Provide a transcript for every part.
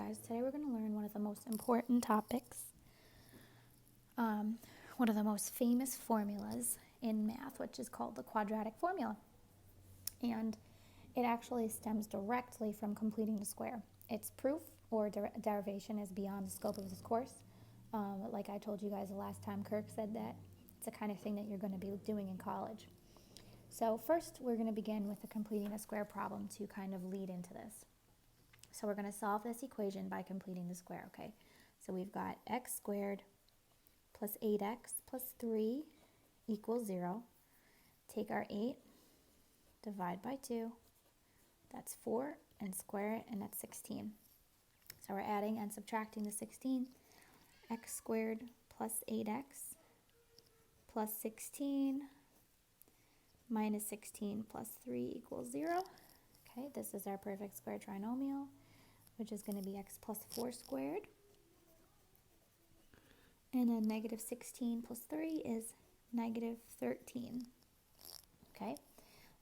guys, today we're going to learn one of the most important topics, one of the most famous formulas in math, which is called the quadratic formula. And it actually stems directly from completing the square. Its proof or derivation is beyond the scope of this course. Like I told you guys the last time Kirk said that, it's the kind of thing that you're going to be doing in college. So first, we're going to begin with the completing a square problem to kind of lead into this. So we're going to solve this equation by completing the square, okay? So we've got x squared plus 8x plus 3 equals 0. Take our 8, divide by 2. That's 4, and square it, and that's 16. So we're adding and subtracting the 16. X squared plus 8x plus 16 minus 16 plus 3 equals 0. Okay, this is our perfect square trinomial, which is going to be x plus 4 squared. And then negative 16 plus 3 is negative 13. Okay,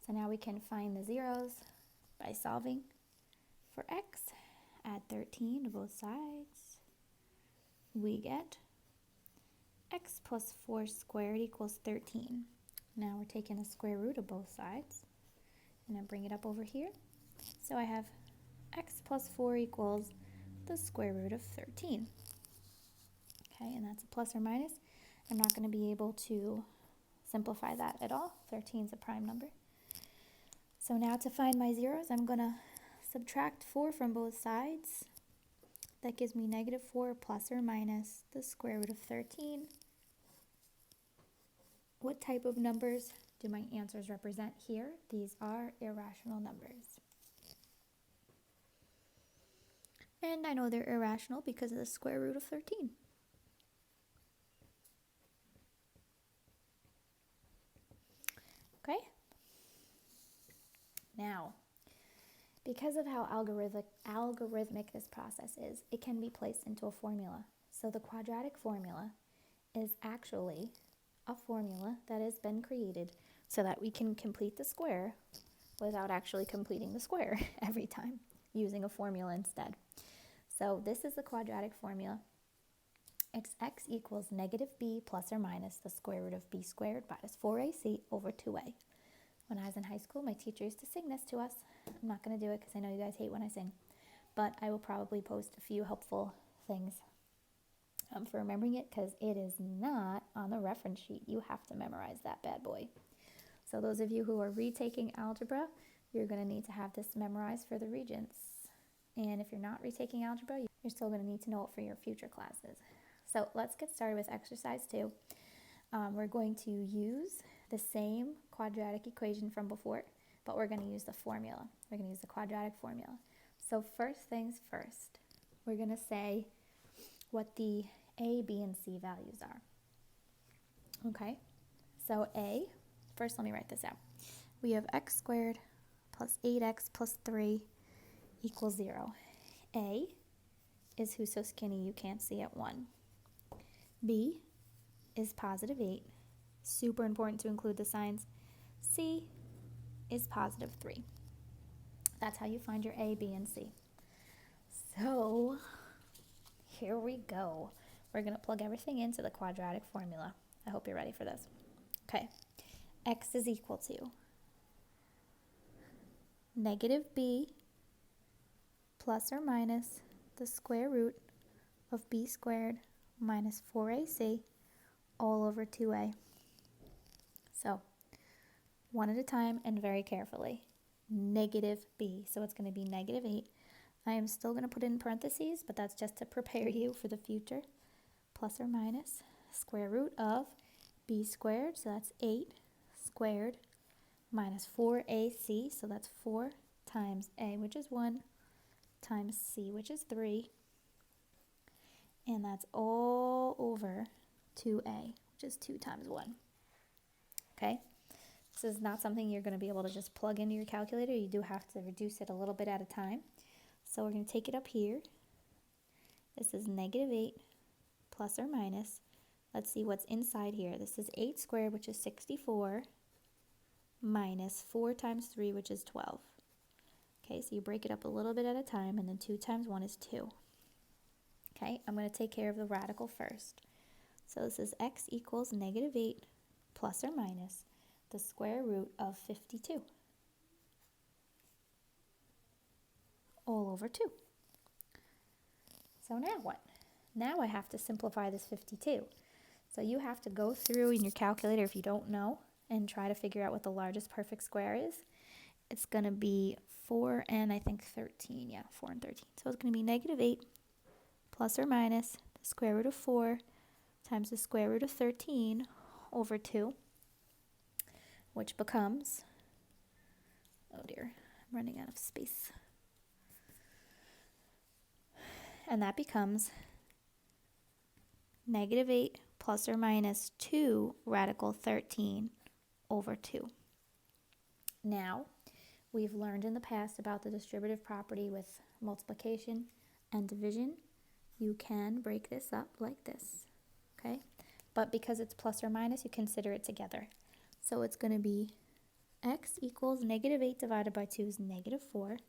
so now we can find the zeros by solving for x. Add 13 to both sides. We get x plus 4 squared equals 13. Now we're taking the square root of both sides and then bring it up over here. So I have x plus 4 equals the square root of 13. Okay, and that's a plus or minus. I'm not going to be able to simplify that at all. 13 is a prime number. So now to find my zeros, I'm going to subtract 4 from both sides. That gives me negative 4 plus or minus the square root of 13. What type of numbers do my answers represent here? These are irrational numbers. And I know they're irrational because of the square root of 13. Okay? Now, because of how algorithmic this process is, it can be placed into a formula. So the quadratic formula is actually a formula that has been created so that we can complete the square without actually completing the square every time, using a formula instead. So this is the quadratic formula. It's x equals negative b plus or minus the square root of b squared minus 4ac over 2a. When I was in high school, my teacher used to sing this to us. I'm not going to do it because I know you guys hate when I sing, but I will probably post a few helpful things for remembering it, because it is not on the reference sheet. You have to memorize that bad boy. So those of you who are retaking algebra, you're going to need to have this memorized for the Regents. And if you're not retaking algebra, you're still going to need to know it for your future classes. So let's get started with exercise 2. We're going to use the same quadratic equation from before, but we're going to use the formula. We're going to use the quadratic formula. So first things first, we're going to say what the a, b, and c values are. Okay, so a, first let me write this out. We have x squared plus 8x plus 3 equals 0. A is who's so skinny you can't see at 1. B is positive 8. Super important to include the signs. C is positive 3. That's how you find your A, B, and C. So here we go. We're going to plug everything into the quadratic formula. I hope you're ready for this. Okay, x is equal to negative b plus or minus the square root of b squared minus 4ac all over 2a. So, one at a time and very carefully. Negative b, so it's going to be negative 8. I am still going to put it in parentheses, but that's just to prepare you for the future. Plus or minus square root of b squared, so that's 8 squared, minus 4ac, so that's 4 times a, which is 1, times c, which is 3. And that's all over 2a, which is 2 times 1. Okay? This is not something you're going to be able to just plug into your calculator. You do have to reduce it a little bit at a time. So we're going to take it up here. This is negative 8 plus or minus. Let's see what's inside here. This is 8 squared, which is 64, minus 4 times 3, which is 12. Okay, so you break it up a little bit at a time, and then 2 times 1 is 2. Okay, I'm going to take care of the radical first. So this is x equals -8 plus or minus the square root of 52 all over 2. So now what? Now I have to simplify this 52. So you have to go through in your calculator if you don't know and try to figure out what the largest perfect square is. It's going to be 4 and I think 13. Yeah, 4 and 13. So it's going to be -8 plus or minus the square root of 4 times the square root of 13 over 2, which becomes, oh dear, I'm running out of space. And that becomes -8 plus or minus 2 radical 13 over 2. Now, we've learned in the past about the distributive property with multiplication and division. You can break this up like this, okay? But because it's plus or minus, you consider it together. So it's going to be x equals -8 divided by 2 is -4,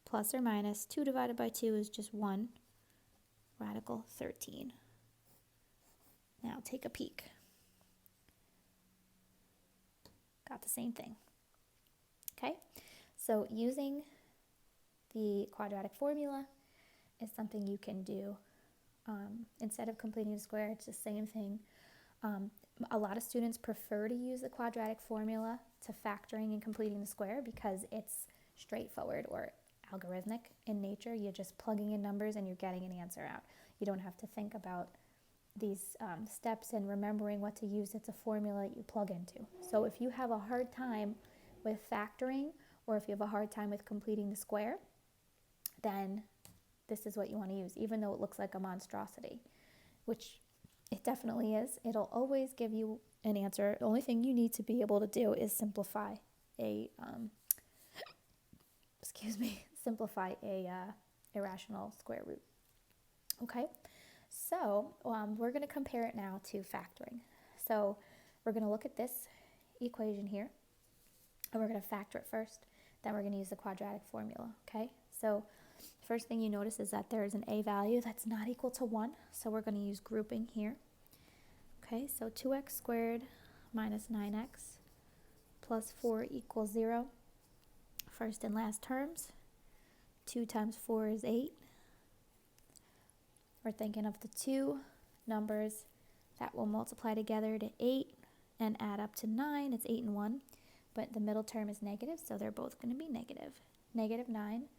plus or minus 2 divided by 2 is just 1 radical 13. Now take a peek. Got the same thing. Okay, so using the quadratic formula is something you can do. Instead of completing the square, it's the same thing. A lot of students prefer to use the quadratic formula to factoring and completing the square because it's straightforward or algorithmic in nature. You're just plugging in numbers and you're getting an answer out. You don't have to think about these steps and remembering what to use. It's a formula that you plug into. So if you have a hard time with factoring or if you have a hard time with completing the square, then this is what you want to use, even though it looks like a monstrosity, which it definitely is. It'll always give you an answer. The only thing you need to be able to do is simplify a irrational square root. Okay, so we're going to compare it now to factoring. So we're going to look at this equation here, and we're going to factor it first. Then we're going to use the quadratic formula. Okay, so first thing you notice is that there is an a value that's not equal to 1, so we're going to use grouping here. Okay, so 2x squared minus 9x plus 4 equals 0. First and last terms. 2 times 4 is 8. We're thinking of the two numbers that will multiply together to 8 and add up to 9. It's 8 and 1, but the middle term is negative, so they're both going to be negative. -9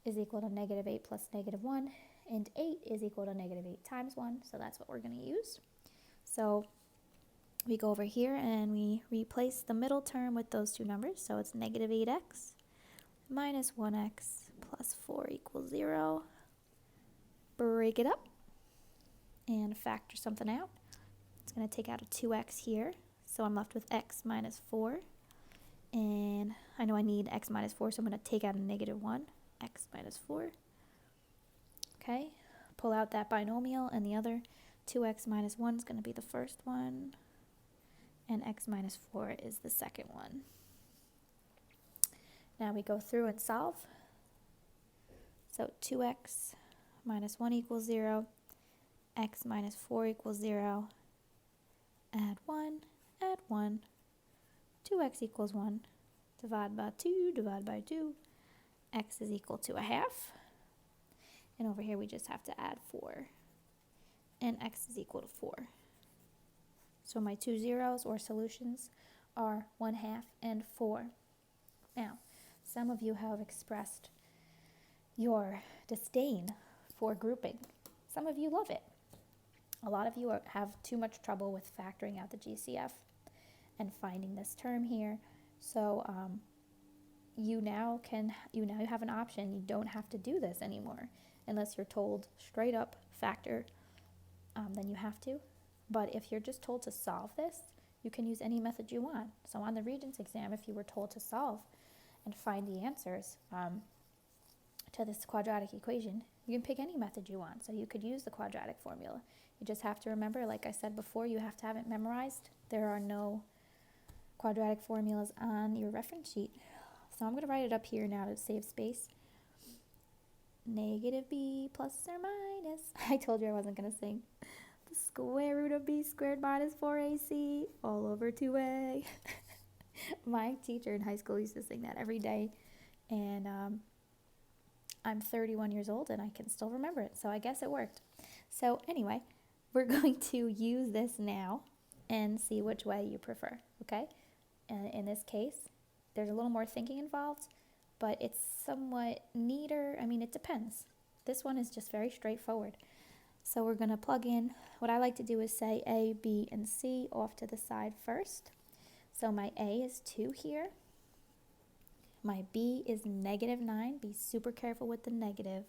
is equal to -8 plus -1, and 8 is equal to -8 times 1, so that's what we're going to use. So we go over here and we replace the middle term with those two numbers, so it's -8x minus 1x plus 4 equals 0. Break it up and factor something out. It's going to take out a 2x here, so I'm left with x minus 4, and I know I need x minus 4, so I'm going to take out a -1. X minus 4. Okay, pull out that binomial, and the other 2x minus 1 is going to be the first one, and x minus 4 is the second one. Now we go through and solve. So 2x minus 1 equals 0, x minus 4 equals 0, add 1, 2x equals 1, divide by 2, x is equal to 1/2, and over here we just have to add 4, and x is equal to 4. So my two zeros or solutions are 1/2 and 4. Now, some of you have expressed your disdain for grouping. Some of you love it. A lot of you have too much trouble with factoring out the GCF and finding this term here. So you now have an option. You don't have to do this anymore unless you're told straight up factor. Then you have to. But if you're just told to solve this, you can use any method you want. So on the Regents exam, if you were told to solve and find the answers to this quadratic equation, you can pick any method you want. So you could use the quadratic formula. You just have to remember, like I said before, you have to have it memorized. There are no quadratic formulas on your reference sheet. So I'm going to write it up here now to save space. negative b plus or minus. I told you I wasn't going to sing. The square root of b squared minus 4ac all over 2a. My teacher in high school used to sing that every day, and I'm 31 years old and I can still remember it, so I guess it worked. So anyway, we're going to use this now and see which way you prefer, okay? And in this case, there's a little more thinking involved, but it's somewhat neater. I mean, it depends. This one is just very straightforward. So we're going to plug in. What I like to do is say A, B, and C off to the side first. So my A is 2 here. My B is negative 9. Be super careful with the negative.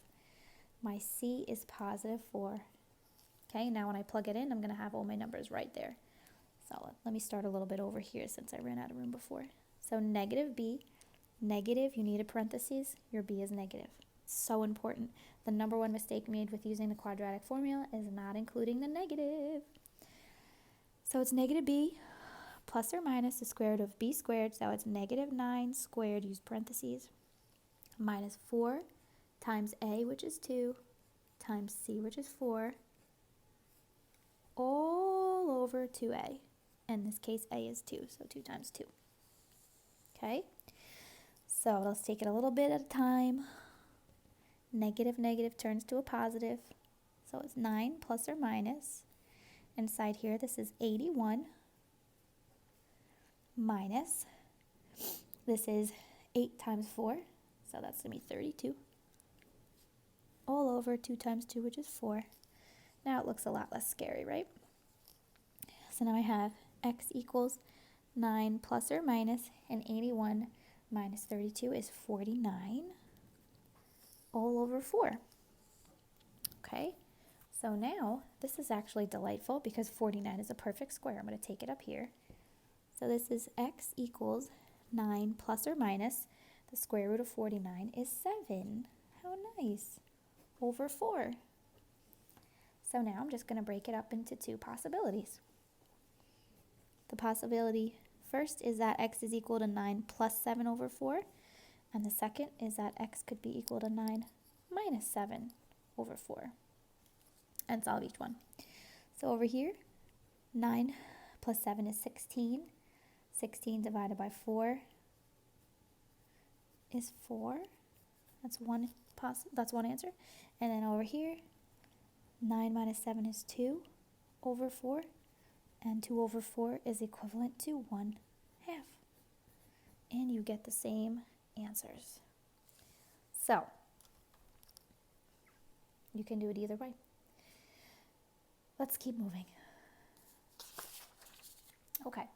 My C is positive 4. Okay, now when I plug it in, I'm going to have all my numbers right there. So let me start a little bit over here since I ran out of room before. So negative B, negative, you need a parentheses, your B is negative. So important. The number one mistake made with using the quadratic formula is not including the negative. So it's negative B plus or minus the square root of b squared, so it's negative 9 squared, use parentheses, minus 4 times a, which is 2, times c, which is 4, all over 2a. In this case, a is 2, so 2 times 2. Okay, so let's take it a little bit at a time. Negative, negative turns to a positive, so it's 9 plus or minus. Inside here, this is 81 minus, this is 8 times 4, so that's going to be 32, all over 2 times 2, which is 4. Now it looks a lot less scary, right? So now I have x equals 9 plus or minus, and 81 minus 32 is 49, all over 4. Okay, so now this is actually delightful because 49 is a perfect square. I'm going to take it up here. So this is x equals 9 plus or minus, the square root of 49 is 7. How nice. Over 4. So now I'm just going to break it up into two possibilities. The possibility first is that x is equal to 9 plus 7 over 4. And the second is that x could be equal to 9 minus 7 over 4. And solve each one. So over here, 9 plus 7 is 16. 16 divided by 4 is 4. That's one answer. And then over here, 9 minus 7 is 2 over 4. And 2 over 4 is equivalent to 1/2. And you get the same answers. So, you can do it either way. Let's keep moving. Okay.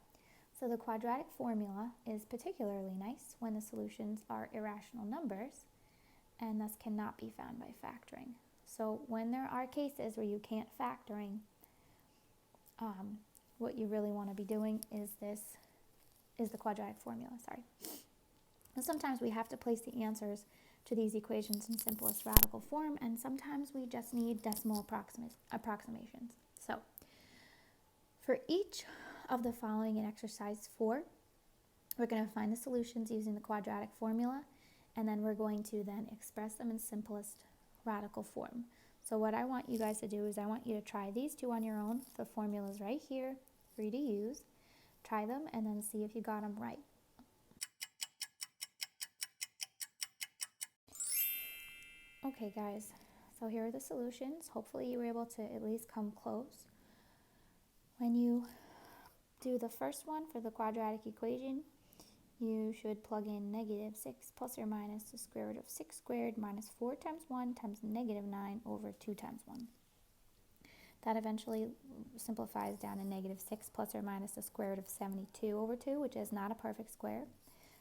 So the quadratic formula is particularly nice when the solutions are irrational numbers and thus cannot be found by factoring. So when there are cases where you can't factoring, what you really want to be doing is the quadratic formula, And sometimes we have to place the answers to these equations in simplest radical form, and sometimes we just need decimal approximations. So for each of the following in exercise 4, we're going to find the solutions using the quadratic formula, and then we're going to then express them in simplest radical form. So what I want you guys to do is I want you to try these two on your own. The formula's right here for you to use. Try them and then see if you got them right. Okay guys, so here are the solutions. Hopefully you were able to at least come close. When you do the first one for the quadratic equation, you should plug in negative 6 plus or minus the square root of 6 squared minus 4 times 1 times negative 9 over 2 times 1. That eventually simplifies down to negative 6 plus or minus the square root of 72 over 2, which is not a perfect square.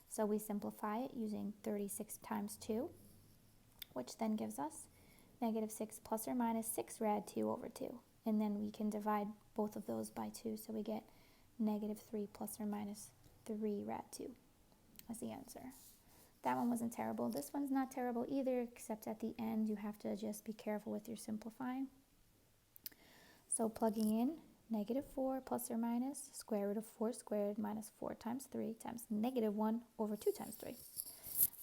So we simplify it using 36 times 2, which then gives us negative 6 plus or minus 6 rad 2 over 2. And then we can divide both of those by 2, so we get negative 3 plus or minus 3 rad 2 as the answer. That one wasn't terrible. This one's not terrible either, except at the end you have to just be careful with your simplifying. So plugging in negative 4 plus or minus square root of 4 squared minus 4 times 3 times negative 1 over 2 times 3.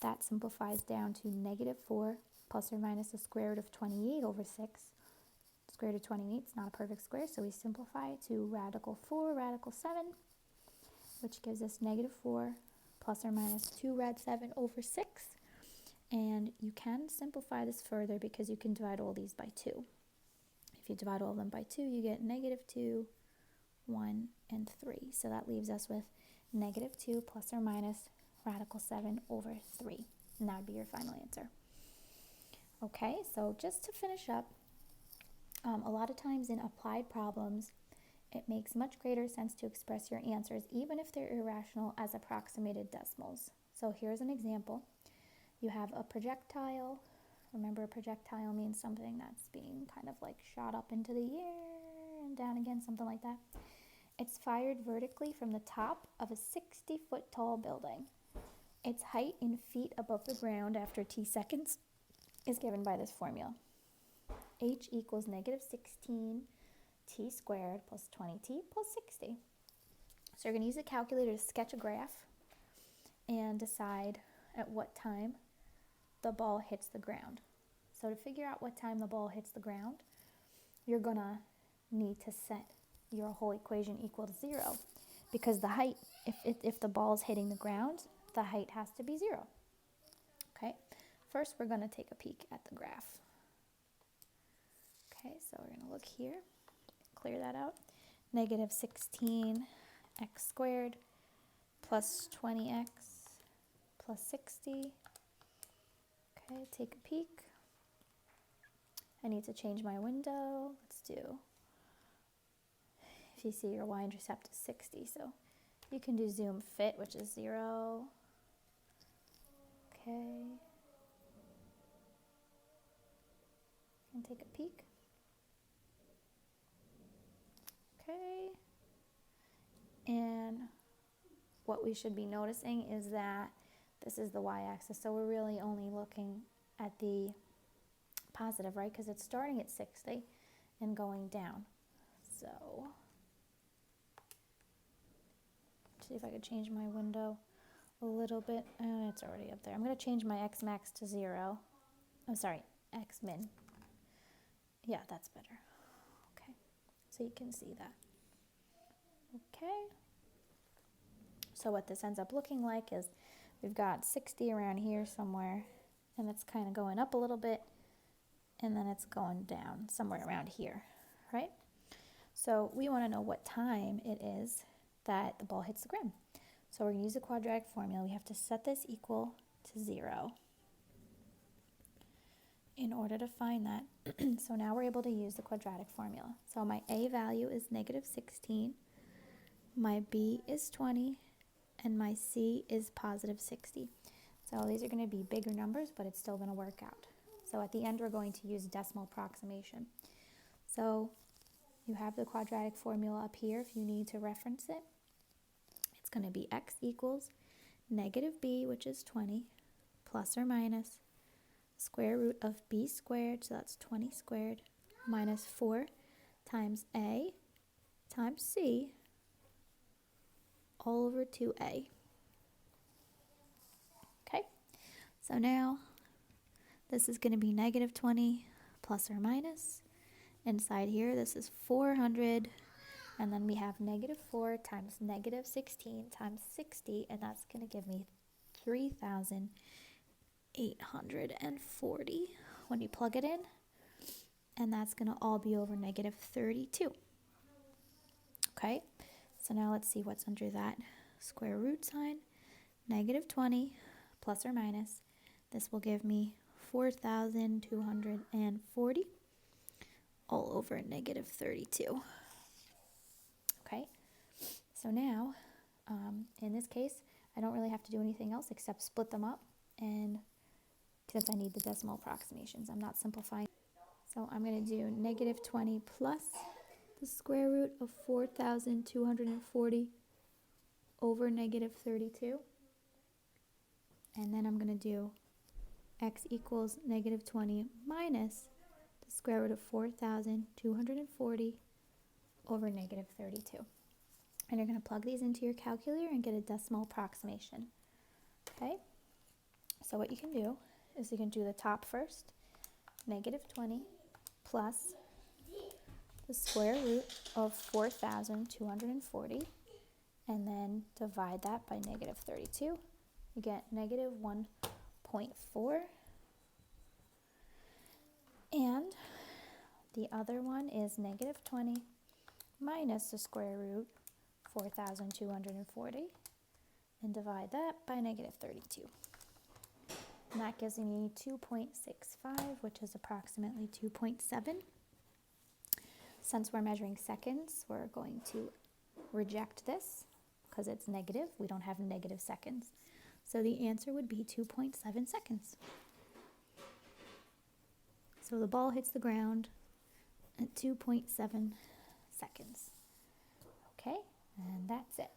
That simplifies down to negative 4 plus or minus the square root of 28 over 6. Square root of 28 is not a perfect square, so we simplify it to radical 4, radical 7, which gives us negative 4 plus or minus 2 rad 7 over 6. And you can simplify this further because you can divide all these by 2. If you divide all of them by 2, you get negative 2, 1, and 3. So that leaves us with negative 2 plus or minus radical 7 over 3. And that would be your final answer. Okay, so just to finish up, a lot of times in applied problems, it makes much greater sense to express your answers, even if they're irrational, as approximated decimals. So here's an example. You have a projectile. Remember, a projectile means something that's being kind of like shot up into the air and down again, something like that. It's fired vertically from the top of a 60-foot tall building. Its height in feet above the ground after t seconds is given by this formula. H equals negative 16 t squared plus 20t plus 60. So you're going to use a calculator to sketch a graph and decide at what time the ball hits the ground. So to figure out what time the ball hits the ground, you're going to need to set your whole equation equal to 0, because the height, if the ball's hitting the ground, the height has to be 0. Okay, first we're going to take a peek at the graph. Okay, so we're going to look here, clear that out. Negative 16x squared plus 20x plus 60. Okay, take a peek. I need to change my window. Let's do, if you see, your y-intercept is 60, so you can do zoom fit, which is 0. Okay. And take a peek. Okay. And what we should be noticing is that this is the y-axis, so we're really only looking at the positive, right? Because it's starting at 60 and going down. So, see if I could change my window a little bit. It's already up there. I'm going to change my x max to 0. I'm sorry, x min. Yeah, that's better. Okay, so you can see that. Okay. So what this ends up looking like is we've got 60 around here somewhere, and it's kind of going up a little bit, and then it's going down somewhere around here, right? So we want to know what time it is that the ball hits the ground. So we're going to use the quadratic formula. We have to set this equal to 0 in order to find that. So now we're able to use the quadratic formula. So my a value is negative 16, my b is 20, and my c is positive 60. So these are going to be bigger numbers, but it's still going to work out. So at the end, we're going to use decimal approximation. So you have the quadratic formula up here if you need to reference it. It's going to be x equals negative b, which is 20, plus or minus square root of b squared, so that's 20 squared, minus 4 times a times c all over 2a. Okay, so now this is going to be negative 20 plus or minus. Inside here, this is 400, and then we have negative 4 times negative 16 times 60, and that's going to give me 3,840 when you plug it in, and that's going to all be over negative 32. Okay, so now let's see what's under that square root sign. Negative 20 plus or minus, this will give me 4,240 all over negative 32. Okay, so now in this case, I don't really have to do anything else except split them up, and since I need the decimal approximations, I'm not simplifying. So I'm going to do negative 20 plus the square root of 4,240 over negative 32. And then I'm going to do x equals negative 20 minus the square root of 4,240 over negative 32. And you're going to plug these into your calculator and get a decimal approximation. Okay? So what you can do is you can do the top first negative 20 plus the square root of 4,240, and then divide that by negative 32. You get negative 1.4. And the other one is negative 20 minus the square root 4,240, and divide that by negative 32. And that gives me 2.65, which is approximately 2.7. Since we're measuring seconds, we're going to reject this because it's negative. We don't have negative seconds. So the answer would be 2.7 seconds. So the ball hits the ground at 2.7 seconds. Okay, and that's it.